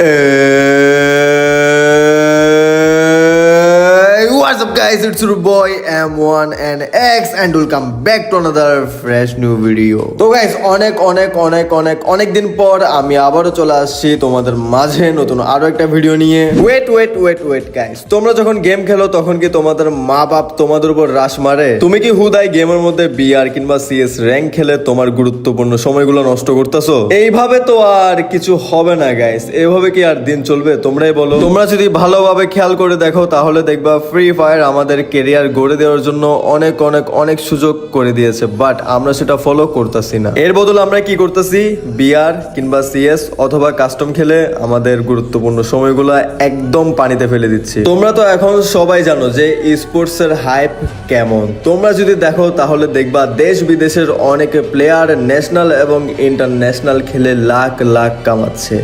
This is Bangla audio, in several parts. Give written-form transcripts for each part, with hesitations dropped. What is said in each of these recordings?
What's up guys, it's your boy M1 and X and welcome back to another fresh new video. তো guys অনেক দিন পর আমি আবারও চলে আসছি তোমাদের মাঝে নতুন আরো একটা ভিডিও নিয়ে। ওয়েট গাইস, তোমরা যখন গেম খেলো তখন কি তোমাদের মা বাপ তোমাদের উপর রাশ মারে? তুমি কি হুদাই গেমের মধ্যে বিআর কিংবা সিএস র্যাঙ্ক খেলে তোমার গুরুত্বপূর্ণ সময়গুলো নষ্ট করতেছো? এইভাবে তো আর কিছু হবে না গাইস, এইভাবে কি আর দিন চলবে? তোমরাই বলো। তোমরা যদি ভালোভাবে খেয়াল করে দেখো তাহলে দেখবা ফ্রি ফায়ার আমাদের কেরিয়ার গড়ে দেওয়ার জন্য অনেক সুযোগ করে দিয়েছে, বাট আমরা সেটা ফলো করতেছি না। এর বদলে আমরা কি করতেছি? বিআর কিংবা সিএস অথবা কাস্টম খেলে আমাদের গুরুত্বপূর্ণ সময়গুলো একদম পানিতে ফেলে দিচ্ছি। তোমরা তো এখন সবাই জানো যে স্পোর্টস এর হাইপ কেমন। তোমরা যদি দেখো তাহলে দেখবা দেশ বিদেশের অনেক প্লেয়ার ন্যাশনাল এবং ইন্টারন্যাশনাল খেলে লাখ কামাচ্ছে,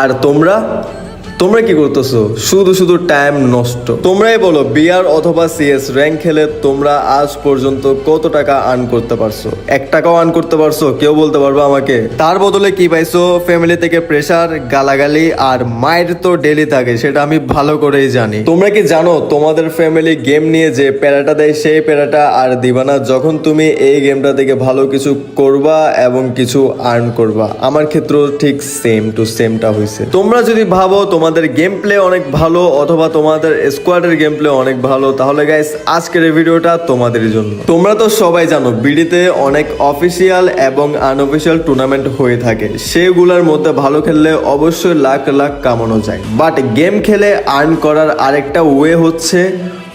আর তোমরা কি করতেছো? শুধু টাইম নষ্ট। তোমরাই বলো, বিআর অথবা সিএস র্যাঙ্ক খেলে তোমরা আজ পর্যন্ত কত টাকা আর্ন করতে পারছো? 1 টাকাও আর্ন করতে পারছো? কেউ বলতে পারবে আমাকে? তার বদলে কি পাইছো? ফ্যামিলি থেকে প্রেসার, গালাগালি আর মায়ের তো ডেলি থাকে, সেটা আমি ভালো করেই জানি। তোমরা কি জানো তোমাদের ফ্যামিলি গেম নিয়ে যে প্যারাটা দেয় সেই প্যারাটা আর দিবা না যখন তুমি এই গেমটা থেকে ভালো কিছু করবা এবং কিছু আর্ন করবা? আমার ক্ষেত্রেও ঠিক সেম টু সেমটা হয়েছে। তোমরা যদি ভাবো তোমাদের গেম প্লে অনেক ভালো অথবা তোমাদের স্কোয়াডের গেম প্লে অনেক ভালো, তাহলে গাইস আজকের এই ভিডিওটা তোমাদের জন্য। তোমরা তো সবাই জানো বিডিতে অনেক অফিসিয়াল এবং আনঅফিসিয়াল টুর্নামেন্ট হয়ে থাকে, সেগুলোর মধ্যে ভালো খেললে অবশ্যই লাখ কামানো যায়, বাট গেম খেলে আর্ন করার আরেকটা ওয়ে হচ্ছে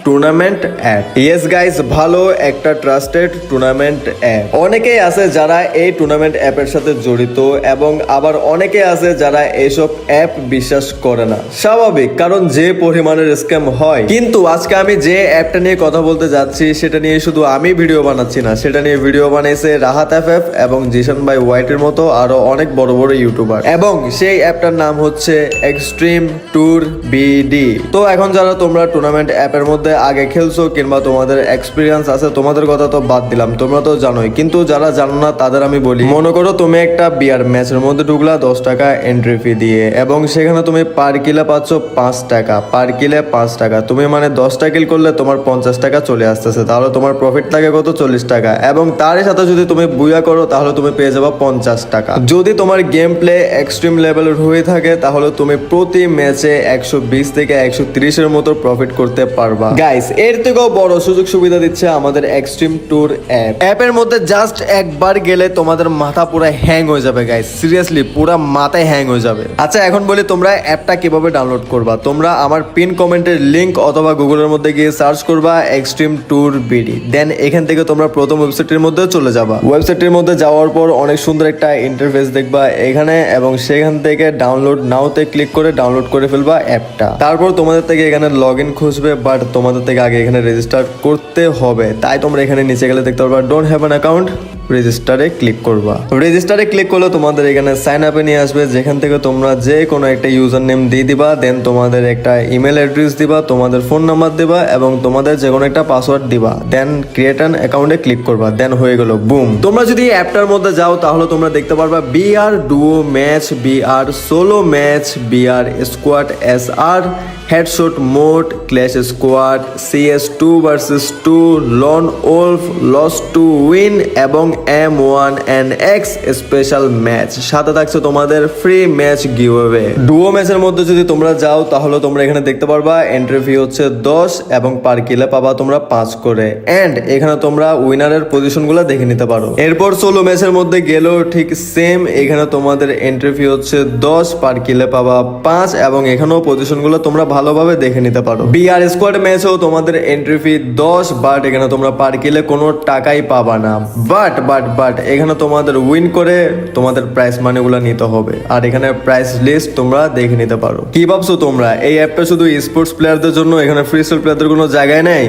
টুর্নামেন্ট অ্যাপ। ইয়েস গাইস, ভালো একটা ট্রাস্টেড টুর্নামেন্ট অ্যাপ। অনেকেই আছে যারা এই টুর্নামেন্ট অ্যাপের সাথে জড়িত এবং আবার অনেকে আছে যারা এইসব অ্যাপ বিশ্বাস করে না। স্বাভাবিক, কারণ যে পরিমাণের স্ক্যাম হয়। কিন্তু আজকে আমি যে অ্যাপটা নিয়ে কথা বলতে যাচ্ছি সেটা নিয়ে শুধু আমি ভিডিও বানাচ্ছি না, সেটা নিয়ে ভিডিও বানাইছে রাহাত এফএফ এবং জিশান ভাই হোয়াইটের মতো আরো অনেক বড় ইউটিউবার, এবং সেই অ্যাপটার নাম হচ্ছে এক্সট্রিম ট্যুর বিডি। তো এখন যারা তোমরা টুর্নামেন্ট অ্যাপের মধ্যে আগে খেলছো কিংবা তোমাদের এক্সপিরিয়েন্স আছে, তোমাদের কথা তো বাদ দিলাম, তোমরা তো জানোই। কিন্তু যারা জানো না তাদের আমি বলি, মনে করো তুমি একটা বিয়ার ম্যাচের মধ্যে ঢুকলা 10 টাকা এন্ট্রি ফি দিয়ে, এবং সেখানে তুমি পার কিলে পাচ্ছ 5 টাকা, পার কিলে 5 টাকা। তুমি মানে 10টা কিল করলে তোমার 50 টাকা চলে আসতেছে, তাহলে তোমার প্রফিট থাকে কত? 40 টাকা। এবং তার সাথে যদি তুমি বুয়া করো তাহলে তুমি পেয়ে যাবে 50 টাকা। যদি তোমার গেম প্লে এক্সট্রিম লেভেলের হয়ে থাকে তাহলে তুমি প্রতি ম্যাচে 120 থেকে 130 এর মতো প্রফিট করতে পারবা। গাইস, এর থেকেও বড় সুযোগ সুবিধা দিচ্ছে আমাদের এক্সট্রিম ট্যুর অ্যাপ। অ্যাপের মধ্যে জাস্ট একবার গেলে তোমাদের মাথা পুরো হ্যাং হয়ে যাবে গাইস, সিরিয়াসলি পুরো মাথায় হ্যাং হয়ে যাবে। আচ্ছা, এখন বলি তোমরা অ্যাপটা কিভাবে ডাউনলোড করবা। তোমরা আমার পিন কমেন্টের লিংক অথবা গুগলের মধ্যে গিয়ে সার্চ করবা এক্সট্রিম ট্যুর বিডি, দেন এখান থেকে তোমরা প্রথম ওয়েবসাইটের মধ্যে চলে যাবা। ওয়েবসাইটের মধ্যে যাওয়ার পর অনেক সুন্দর একটা ইন্টারফেস দেখবা এখানে, এবং সেখান থেকে ডাউনলোড নাওতে ক্লিক করে ডাউনলোড করে ফেলবা অ্যাপটা। তারপর তোমাদের থেকে এখানে লগ ইন খুঁজবে, বাট তোমাদের থেকে আগে এখানে রেজিস্টার করতে হবে। তাই তোমরা এখানে নিচে গেলে দেখতে পারবা ডোন্ট হ্যাভ অ্যান অ্যাকাউন্ট, রেজিস্টারে ক্লিক করবা। রেজিস্টারে ক্লিক করলে তোমাদের এখানে সাইন আপে নিয়ে আসবে, যেখান থেকে তোমরা যে কোনো একটা ইউজার নেম দিয়ে দিবা, দেন তোমাদের একটা ইমেল অ্যাড্রেস দিবা, তোমাদের ফোন নাম্বার দিবা এবং তোমাদের যে কোনো একটা পাসওয়ার্ড দিবা, দেন ক্রিয়েট অ্যান অ্যাকাউন্টে ক্লিক করবা, দেন হয়ে গেল বুম। তোমরা যদি অ্যাপটার মধ্যে যাও তাহলে তোমরা দেখতে পারবা BR duo match, BR solo match, BR squad SR, headshot mode, clash squad, CS2 vs 2, lone wolf, loss to win এবং M1NX স্পেশাল ম্যাচ। সাথে থাকছে তোমাদের ফ্রি ম্যাচ গিভঅ্যাওয়ে। ডুও ম্যাচের মধ্যে যদি তোমরা যাও তাহলে তোমরা এখানে দেখতে পারবা এন্ট্রি ফি হচ্ছে 10 এবং পার কিলে পাবা তোমরা 5 করে, এন্ড এখানে তোমরা উইনারের পজিশনগুলো দেখে নিতে পারো। এরপর সোলো ম্যাচের মধ্যে গেলেও ঠিক সেম, এখানে তোমাদের এন্ট্রি ফি হচ্ছে 10, পার কিলে পাবা 5, এবং এখানেও পজিশনগুলো তোমরা ভালোভাবে দেখে নিতে পারো। বিআর স্কোয়াড ম্যাচেও তোমাদের এন্ট্রি ফি 10, বাট এখানে তোমরা পার কিলে কোনো টাকাই পাবা না। বাট এখানে তোমাদের উইন করে তোমাদের প্রাইস মানিগুলো নিতে হবে, আর এখানে প্রাইস লিস্ট তোমরা দেখে নিতে পারো। কি ভাবছো তোমরা এই অ্যাপটা শুধু স্পোর্টস প্লেয়ারদের জন্য, এখানে ফ্রি স্টাইল প্লেয়ারদের কোনো জায়গায় নেই?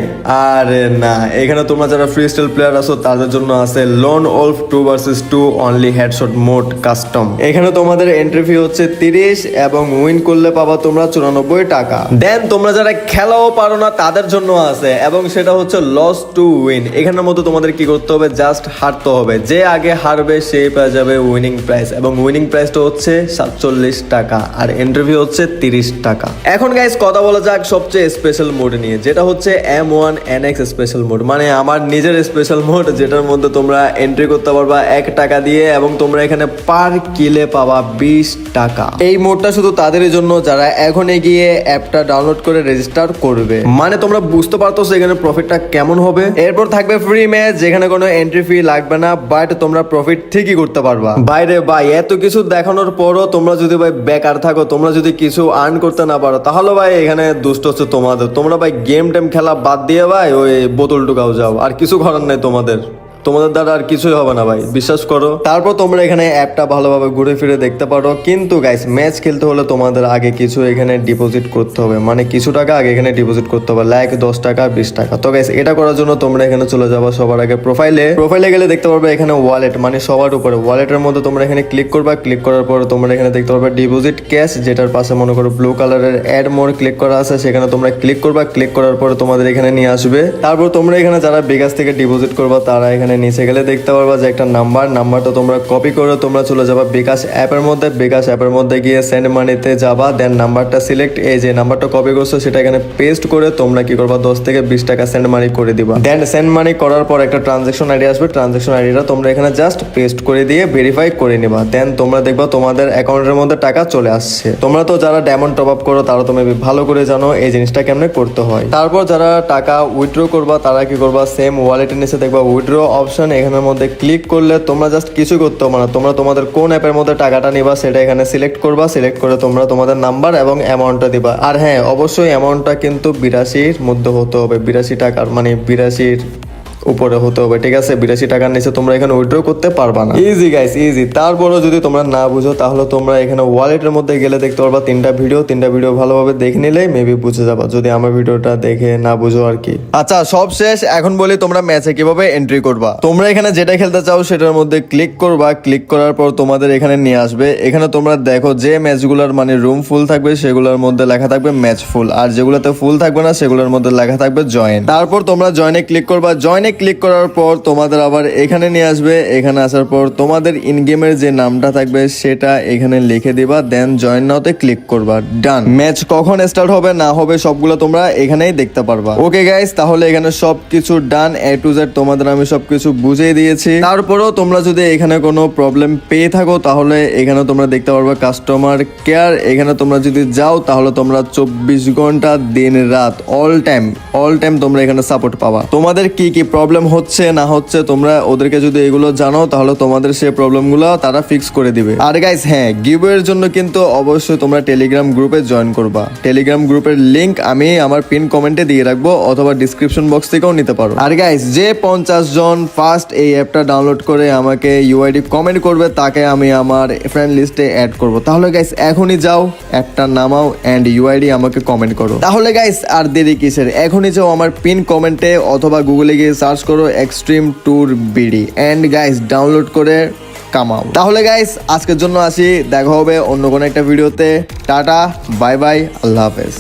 আরে না, এখানে তোমরা যারা ফ্রি স্টাইল প্লেয়ার আছো তাদের জন্য আছে loan wolf 2 vs 2 only headshot mode custom. এখানে তোমাদের এন্ট্রি ফি হচ্ছে 30 এবং উইন করলে পাবা তোমরা 94 টাকা। দেন তোমরা যারা খেলাও পারো না তাদের জন্য আছে, এবং সেটা হচ্ছে লস টু উইন। এখানের মধ্যে তোমাদের কি করতে হবে? জাস্ট হারতে হারতে হবে, যে আগে হারবে সে পেয়ে যাবে উইনিং প্রাইস, এবং উইনিং প্রাইসটা হচ্ছে 47 টাকা আর এন্ট্রি ফি হচ্ছে 30 টাকা। এখন গাইস কথা বলা যাক সবচেয়ে স্পেশাল মোড নিয়ে, যেটা হচ্ছে M1 NX স্পেশাল মোড, মানে আমার নিজের স্পেশাল মোড, যেটার মধ্যে তোমরা এন্ট্রি করতে পারবা 1 টাকা দিয়ে এবং তোমরা এখানে পার কিলে পাবা 20 টাকা। এই মোডটা শুধু তাদেরই জন্য যারা এখন গিয়ে অ্যাপটা ডাউনলোড করে রেজিস্টার করবে। মানে তোমরা বুঝতে পারতেছো এখানে প্রফিটটা কেমন হবে। এরপর থাকবে ফ্রি ম্যাচ, যেখানে কোনো এন্ট্রি ফি লাগবে না, বাট তোমরা প্রফিট ঠিকই করতে পারবা। বাইরে ভাই এত কিছু দেখানোর পরও তোমরা যদি ভাই বেকার থাকো, তোমরা যদি কিছু আর্ন করতে না পারো, তাহলে ভাই এখানে দুষ্ট হচ্ছে তোমাদের। তোমরা ভাই গেম টেম খেলা বাদ দিয়ে ভাই ওই বোতল টুকাও যাও, আর কিছু করার নাই তোমাদের দ্বারা আর কিছুই হবে না ভাই, বিশ্বাস করো। তারপর তোমরা এখানে অ্যাপটা ভালোভাবে ঘুরে ফিরে দেখতে পারো, কিন্তু গাইস ম্যাচ খেলতে হলে তোমাদের আগে কিছু এখানে ডিপোজিট করতে হবে, মানে কিছু টাকা আগে এখানে ডিপোজিট করতে হবে, লাইক 10 টাকা 20 টাকা। তো গাইস এটা করার জন্য তোমরা এখানে চলে যাবো সবার আগে প্রোফাইলে গেলে দেখতে পারবে এখানে ওয়ালেট, মানে সবার উপরে ওয়ালেটের মধ্যে তোমরা এখানে ক্লিক করবা। ক্লিক করার পর তোমরা এখানে দেখতে পারবে ডিপোজিট ক্যাশ, যেটার পাশে মনে করো ব্লু কালারের অ্যাড মোর ক্লিক করা আছে, সেখানে তোমরা ক্লিক করবা। ক্লিক করার পর তোমাদের এখানে নিয়ে আসবে। তারপর তোমরা এখানে যারা বিকাশ থেকে ডিপোজিট করবা তারা এখানে নিচে গেলে দেখতে পারবা যে একটা নাম্বারটা তোমরা কপি করে তোমরা চলে যাবা বিকাশ অ্যাপের মধ্যে গিয়ে সেন্ড মানিতে যাবা। দেন নাম্বারটা সিলেক্ট, এই যে নাম্বারটা কপি করছো সেটা এখানে পেস্ট করে তোমরা কি করবা 10 থেকে 20 টাকা সেন্ড মানি করে দিবা। দেন সেন্ড মানি করার পর একটা ট্রানজাকশন আইডি আসবে, ট্রানজাকশন আইডিটা তোমরা এখানে জাস্ট পেস্ট করে দিয়ে ভেরিফাই করে নিবা। দেন তোমরা দেখবা তোমাদের অ্যাকাউন্টের মধ্যে টাকা চলে আসছে। তোমরা তো যারা ডায়মন্ড টপ আপ করো তারা তুমি ভালো করে জানো এই জিনিসটা কেমনে করতে হয়। তারপর যারা টাকা উইথড্র করবা তারা কি করবা, সেম ওয়ালেটের নিচে দেখবা উইথড্র অপশন, এখানের মধ্যে ক্লিক করলে তোমরা জাস্ট কিছু করতে হবে না, তোমরা তোমাদের কোন অ্যাপের মধ্যে টাকাটা নিবা সেটা এখানে সিলেক্ট করবা। সিলেক্ট করে তোমরা তোমাদের নাম্বার এবং অ্যামাউন্টটা দিবা। আর হ্যাঁ, অবশ্যই অ্যামাউন্টটা কিন্তু 82-র মধ্যে হতে হবে, 82 টাকার, মানে 82-র উপরে হতে হবে, ঠিক আছে? 82 টাকার নিচে তোমরা এখানে উইথড্র করতে পারবা না। Easy guys, easy. তারপরও যদি তোমরা না বুঝো তাহলে তোমরা এখানে ওয়ালেটের মধ্যে গেলে দেখতে পারবা তিনটা ভিডিও ভালোভাবে দেখে নিলেই মেবি বুঝে যাবা, যদি আমার ভিডিওটা দেখে না বুঝো আর কি। আচ্ছা, সব শেষ। এখন বলি তোমরা ম্যাচে কিভাবে এন্ট্রি করবা। তোমরা এখানে যেটা খেলতে চাও সেটার মধ্যে ক্লিক করবা। ক্লিক করার পর তোমাদের এখানে নিয়ে আসবে। এখানে তোমরা দেখো যে ম্যাচগুলোর মানে রুম ফুল থাকবে সেগুলোর মধ্যে লেখা থাকবে ম্যাচ ফুল, আর যেগুলোতে ফুল থাকবে না সেগুলোর মধ্যে লেখা থাকবে জয়েন। তারপর তোমরা জয়েনে ক্লিক করবা। জয়েনে ক্লিক করার পর তোমাদের আবার এখানে নিয়ে আসবে। এখানে আসার পর তোমাদের ইন গেমের যে নামটা থাকবে সেটা এখানে লিখে দিবা। দেন জয়েন নাওতে ক্লিক করবা। ডান। ম্যাচ কখন স্টার্ট হবে না হবে সবগুলো তোমরা এখানেই দেখতে পারবা। ওকে গাইস, তাহলে এখানে সবকিছু ডান, A to Z তোমাদের আমি সবকিছু বুঝিয়ে দিয়েছি। তারপরেও তোমরা যদি এখানে কোনো প্রবলেম পেয়ে থাকো তাহলে এখানে তোমরা দেখতে পারবা কাস্টমার কেয়ার। এখানে তোমরা যদি যাও তাহলে তোমরা 24 ঘন্টা দিন রাত অল টাইম তোমরা এখানে সাপোর্ট পাবা। তোমাদের কি কি প্রবলেম হচ্ছে না হচ্ছে তোমরা ওদেরকে যদি এগুলো জানো তাহলে তোমাদের সেই প্রবলেমগুলো তারা ফিক্স করে দিবে। আর গাইস হ্যাঁ, গিভওয়ের জন্য কিন্তু অবশ্যই তোমরা টেলিগ্রাম গ্রুপে জয়েন করবা। টেলিগ্রাম গ্রুপের লিংক আমি আমার পিন কমেন্টে দিয়ে রাখবো, অথবা ডিসক্রিপশন বক্স থেকেও নিতে পারো। আর গাইস, যে 50 জন ফার্স্ট এই অ্যাপটা ডাউনলোড করে আমাকে ইউআইডি কমেন্ট করবে তাকে আমি আমার ফ্রেন্ড লিস্টে অ্যাড করব। তাহলে গাইস এখনই যাও, অ্যাপটা নামাও এন্ড ইউআইডি আমাকে কমেন্ট করো। তাহলে গাইস আর দেরি কিসের, এখনই যাও আমার পিন কমেন্টে অথবা গুগলে গিয়ে সার্চ করো extreme tour BD and guys download করে কামাও। তাহলে গাইস আজকের জন্য আসি, দেখা হবে অন্য কোনো একটা ভিডিওতে। টাটা, বাই বাই, আল্লাহ হাফেজ।